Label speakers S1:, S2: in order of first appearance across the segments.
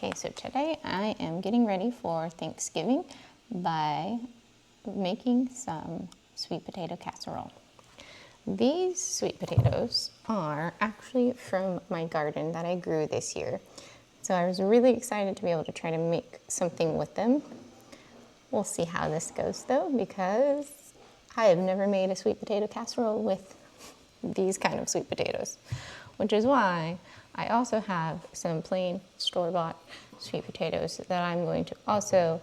S1: Okay, so today I am getting ready for Thanksgiving by making some sweet potato casserole. These sweet potatoes are actually from my garden that I grew this year. So I was really excited to be able to try to make something with them. We'll see how this goes though, because I have never made a sweet potato casserole with these kind of sweet potatoes, which is why I also have some plain store-bought sweet potatoes that I'm going to also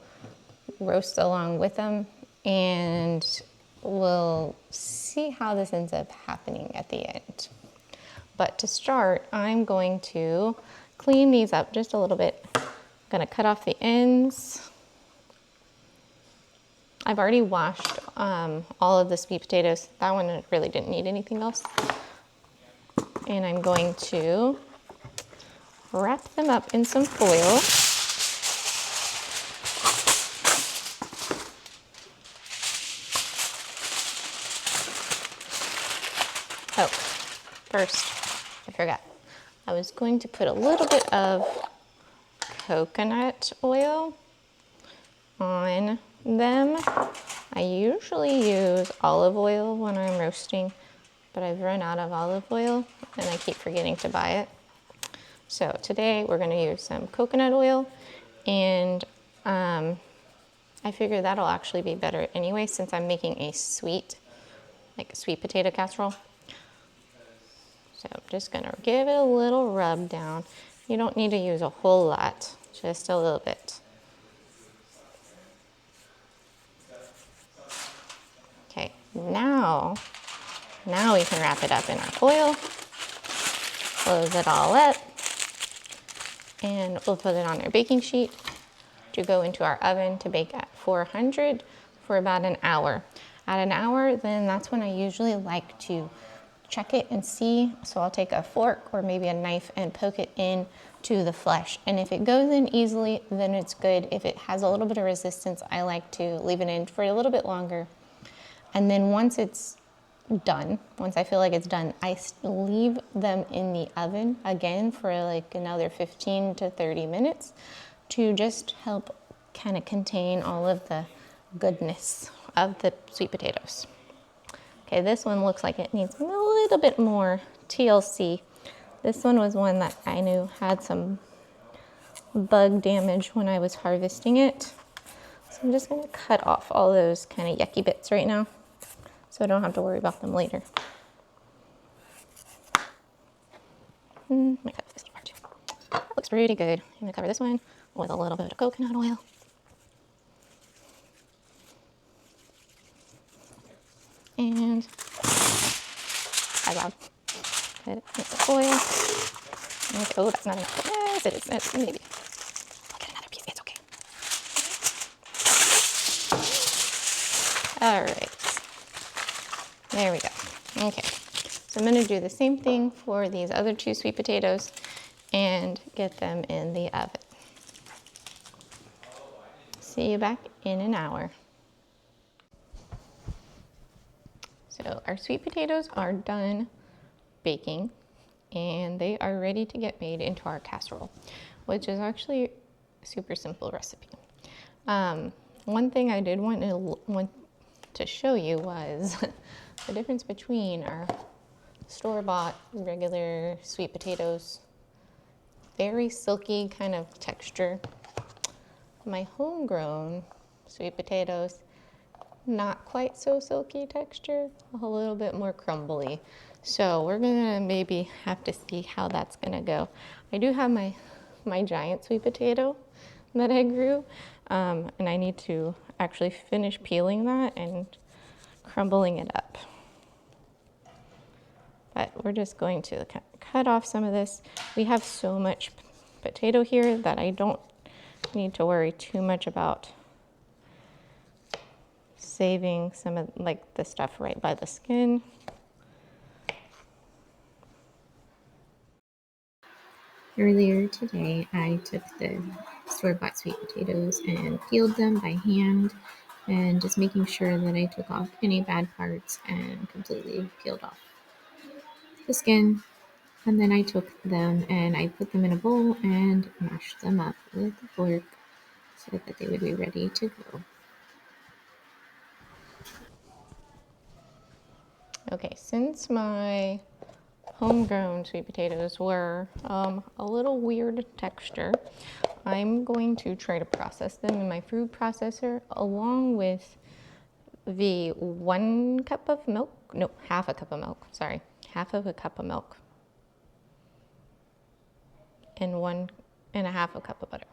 S1: roast along with them, and we'll see how this ends up happening at the end. But to start, I'm going to clean these up just a little bit. I'm gonna cut off the ends. I've already washed all of the sweet potatoes. That one really didn't need anything else. And I'm going to wrap them up in some foil. Oh, first, I forgot. I was going to put a little bit of coconut oil on them. I usually use olive oil when I'm roasting, but I've run out of olive oil and I keep forgetting to buy it. So today we're going to use some coconut oil, and I figure that'll actually be better anyway since I'm making a sweet potato casserole. So I'm just going to give it a little rub down. You don't need to use a whole lot, just a little bit. Okay, now we can wrap it up in our foil, close it all up, and we'll put it on our baking sheet to go into our oven to bake at 400 for about an hour. At an hour, then that's when I usually like to check it and see. So I'll take a fork or maybe a knife and poke it in to the flesh. And if it goes in easily, then it's good. If it has a little bit of resistance, I like to leave it in for a little bit longer. And then once it's done, once I feel like it's done, I leave them in the oven again for like another 15 to 30 minutes to just help kind of contain all of the goodness of the sweet potatoes. Okay, this one looks like it needs a little bit more TLC. This one was one that I knew had some bug damage when I was harvesting it. So I'm just gonna cut off all those kind of yucky bits right now, so I don't have to worry about them later. I might cut this part too. That looks pretty good. I'm gonna cover this one with a little bit of coconut oil. And I love put it in the foil. And, oh, that's not enough. Yes, it is. That's maybe. I'll get another piece. It's okay. All right. There we go. Okay. So I'm going to do the same thing for these other two sweet potatoes and get them in the oven. See you back in an hour. So our sweet potatoes are done baking and they are ready to get made into our casserole, which is actually a super simple recipe. One thing I did want to show you was the difference between our store-bought regular sweet potatoes, very silky kind of texture. My homegrown sweet potatoes, not quite so silky texture, a little bit more crumbly. So we're gonna maybe have to see how that's gonna go. I do have my giant sweet potato that I grew, and I need to actually finish peeling that and crumbling it up. But we're just going to cut off some of this. We have so much potato here that I don't need to worry too much about saving some of like the stuff right by the skin. Earlier today, I took the store-bought sweet potatoes and peeled them by hand, and just making sure that I took off any bad parts and completely peeled off the skin. And then I took them and I put them in a bowl and mashed them up with a fork so that they would be ready to go. Okay, since my homegrown sweet potatoes were a little weird texture, I'm going to try to process them in my food processor along with the 1 cup of milk, no, half a cup of milk, sorry, half of a cup of milk and 1.5 a cup of butter.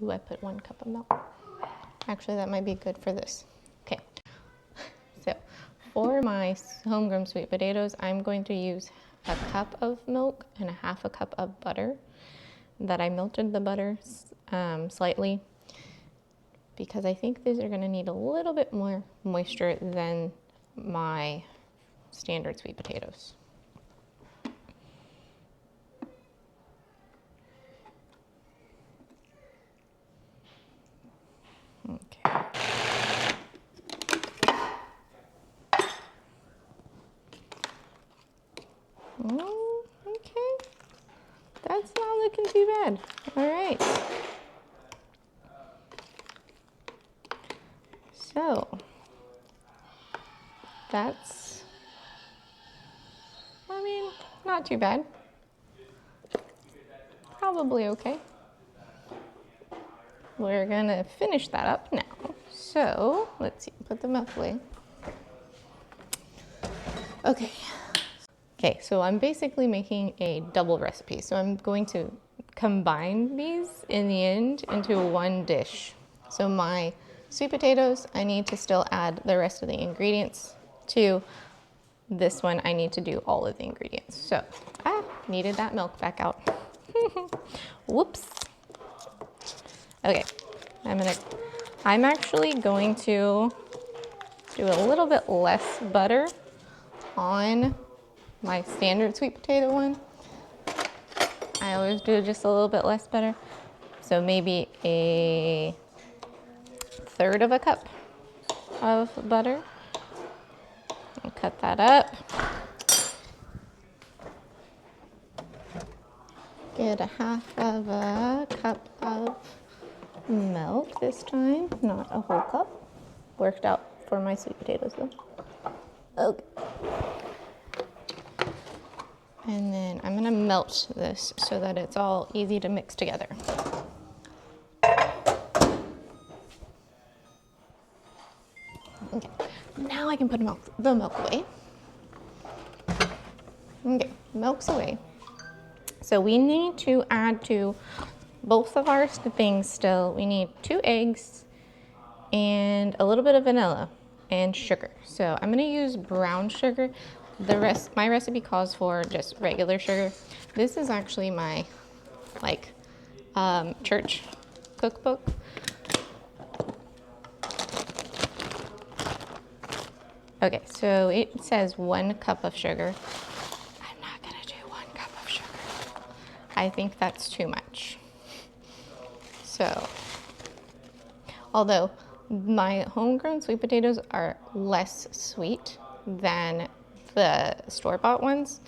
S1: Ooh, I put 1 cup of milk. Actually, that might be good for this. Okay, so for my homegrown sweet potatoes, I'm going to use a cup of milk and 1/2 a cup of butter that I melted the butter slightly because I think these are gonna need a little bit more moisture than my standard sweet potatoes. Okay. Okay. That's not looking too bad. All right. So that's, I mean, not too bad. Probably okay. We're gonna finish that up now. So let's see, put the milk away. Okay. Okay, so I'm basically making a double recipe. So I'm going to combine these in the end into one dish. So my sweet potatoes, I need to still add the rest of the ingredients to. This one, I need to do all of the ingredients. So, needed that milk back out. Whoops. Okay, I'm actually going to do a little bit less butter on my standard sweet potato one. I always do just a little bit less butter. So maybe a 1/3 of a cup of butter. I'll cut that up. Get 1/2 of a cup of milk this time, not a whole cup. Worked out for my sweet potatoes though. Okay. And then I'm gonna melt this so that it's all easy to mix together. Okay, now I can put the milk away. Okay, milk's away. So we need to add to both of our things still. We need 2 eggs and a little bit of vanilla and sugar. So I'm gonna use brown sugar. My recipe calls for just regular sugar. This is actually my church cookbook. Okay, so it says 1 cup of sugar. I'm not gonna do 1 cup of sugar. I think that's too much. So, although my homegrown sweet potatoes are less sweet than the store-bought ones,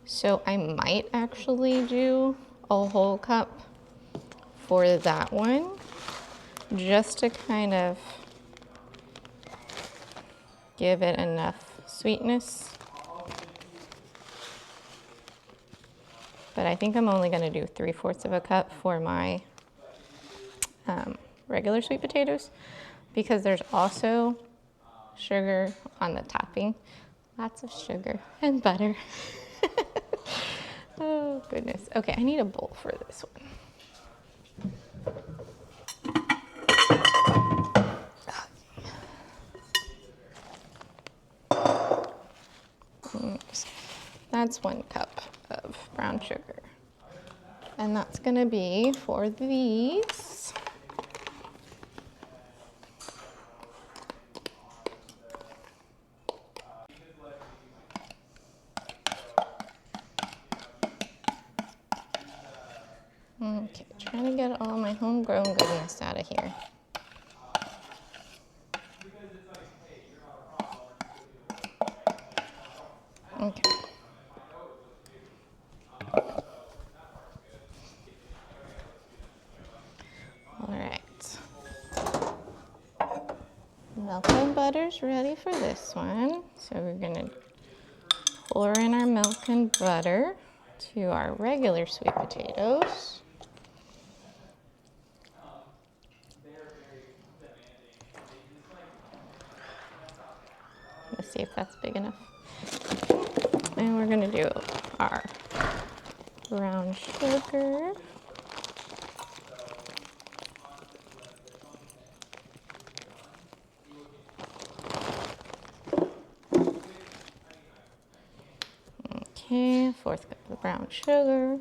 S1: so I might actually do a whole cup for that one, just to kind of give it enough sweetness. But I think I'm only gonna do 3/4 of a cup for my regular sweet potatoes because there's also sugar on the topping. Lots of sugar and butter. Oh goodness. Okay, I need a bowl for this one. That's 1 cup of brown sugar. And that's gonna be for these. Okay, trying to get all my homegrown goodness out of here. Okay. Milk and butter's ready for this one. So we're gonna pour in our milk and butter to our regular sweet potatoes. Let's see if that's big enough. And we're gonna do our brown sugar. Okay, 1/4 cup of brown sugar.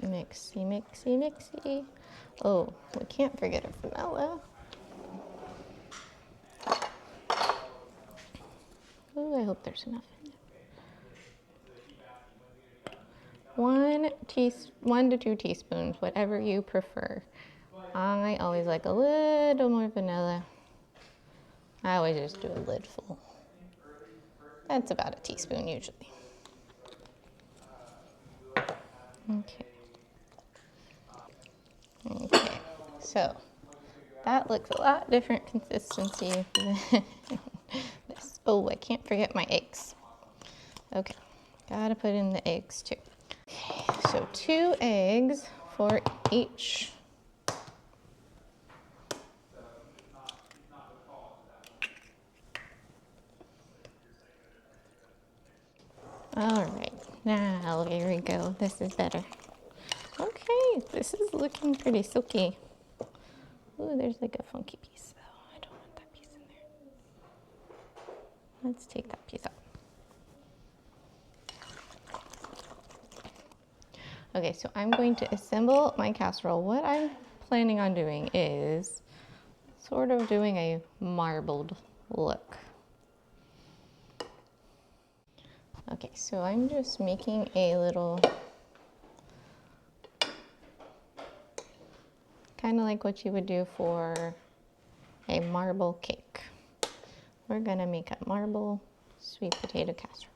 S1: Mixy, mixy, mixy. Oh, we can't forget our vanilla. Oh, I hope there's enough in there. 1 to 2 teaspoons, whatever you prefer. I always like a little more vanilla. I always just do a lid full. That's about a teaspoon usually. Okay. Okay, so that looks a lot different consistency than this. Oh, I can't forget my eggs. Okay, gotta put in the eggs too. Okay, so 2 eggs for each. All right, now here we go. This is better. Okay, this is looking pretty silky. Ooh, there's like a funky piece though. I don't want that piece in there. Let's take that piece out. Okay, so I'm going to assemble my casserole. What I'm planning on doing is sort of doing a marbled look. Okay, so I'm just making a little, kind of like what you would do for a marble cake. We're gonna make a marble sweet potato casserole.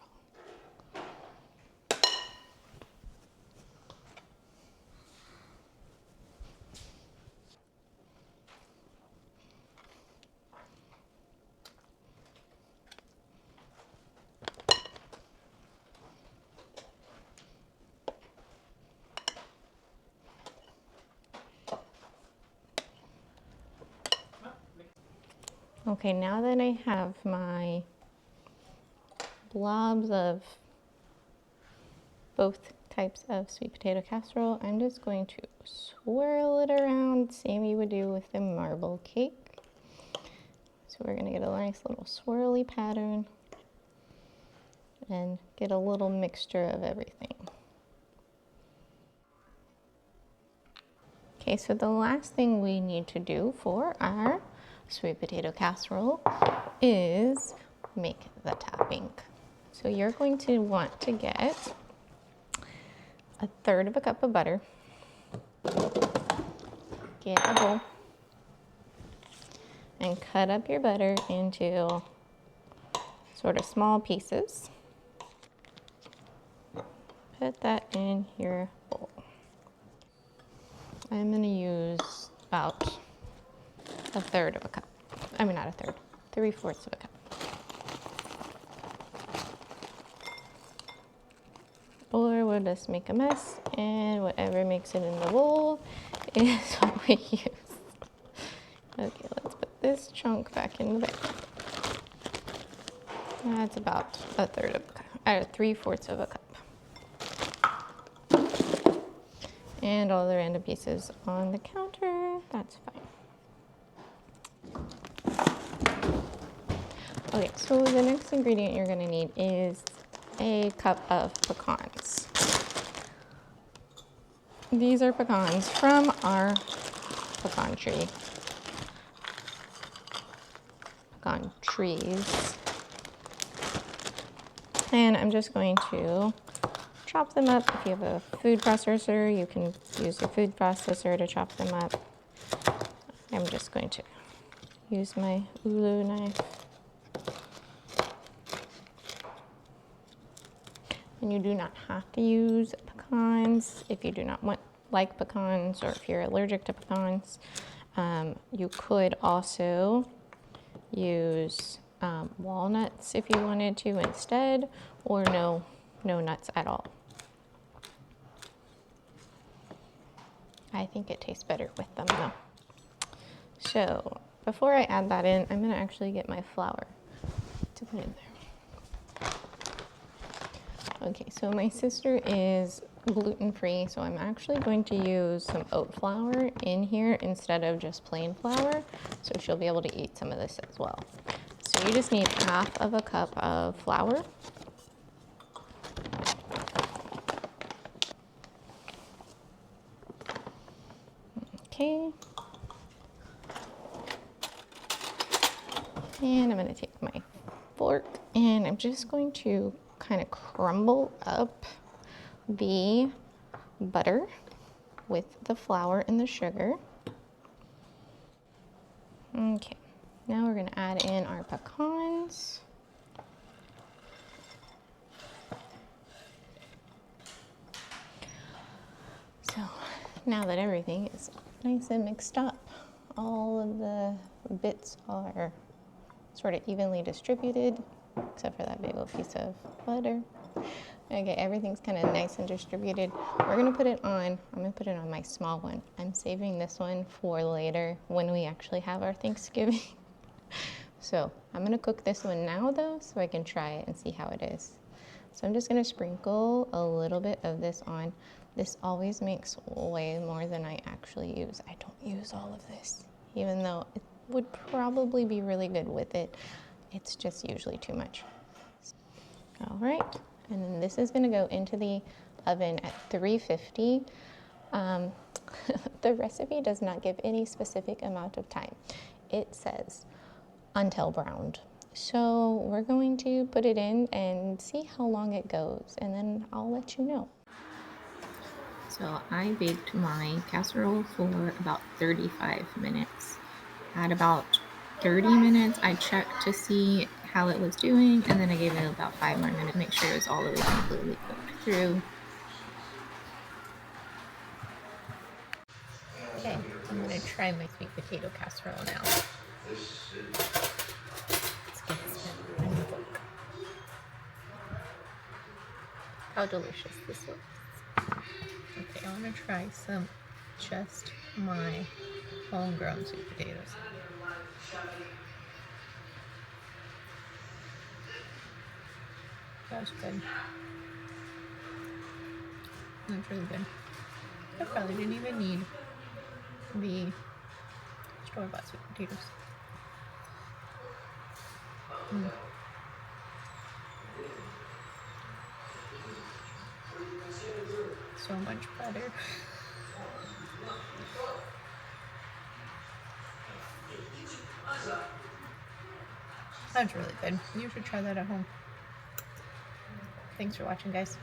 S1: Okay, now that I have my blobs of both types of sweet potato casserole, I'm just going to swirl it around, same you would do with the marble cake. So we're gonna get a nice little swirly pattern and get a little mixture of everything. Okay, so the last thing we need to do for our sweet potato casserole is make the topping. So you're going to want to get 1/3 cup of butter, get a bowl, and cut up your butter into sort of small pieces. Put that in your bowl. I'm going to use about 1/3 cup. I mean, not 1/3, 3/4 cup. Or we'll just make a mess, and whatever makes it in the bowl is what we use. Okay, let's put this chunk back in the bag. That's about 1/3 cup, or 3/4 cup. And all the random pieces on the counter, that's fine. Okay, so the next ingredient you're gonna need is a cup of pecans. These are pecans from our pecan tree. Pecan trees. And I'm just going to chop them up. If you have a food processor, you can use your food processor to chop them up. I'm just going to use my Ulu knife. And you do not have to use pecans if you do not want like pecans or if you're allergic to pecans. You could also use walnuts if you wanted to instead, or no nuts at all. I think it tastes better with them though. So before I add that in, I'm gonna actually get my flour to put in there. Okay, so my sister is gluten-free, so I'm actually going to use some oat flour in here instead of just plain flour, so she'll be able to eat some of this as well. So you just need half of a cup of flour. Okay. And I'm going to take my fork and I'm just going to kind of crumble up the butter with the flour and the sugar. Okay, now we're going to add in our pecans. So now that everything is nice and mixed up, all of the bits are sort of evenly distributed, except for that big old piece of butter. Okay, everything's kind of nice and distributed. We're gonna put it on, I'm gonna put it on my small one. I'm saving this one for later when we actually have our Thanksgiving. So I'm gonna cook this one now though, so I can try it and see how it is. So I'm just gonna sprinkle a little bit of this on. This always makes way more than I actually use. I don't use all of this, even though it would probably be really good with it. It's just usually too much. All right, and then this is gonna go into the oven at 350. The recipe does not give any specific amount of time. It says until browned. So we're going to put it in and see how long it goes, and then I'll let you know. So I baked my casserole for about 35 minutes. At about 30 minutes, I checked to see how it was doing, and then I gave it about 5 more minutes to make sure it was all the way completely cooked through. Okay, I'm gonna try my sweet potato casserole now. Let's get this in the book. How delicious this looks. Okay, I'm gonna try just my homegrown sweet potatoes. That's good. That's really good. I probably didn't even need the store-bought sweet potatoes. So much better. That's really good. You should try that at home. Thanks for watching, guys.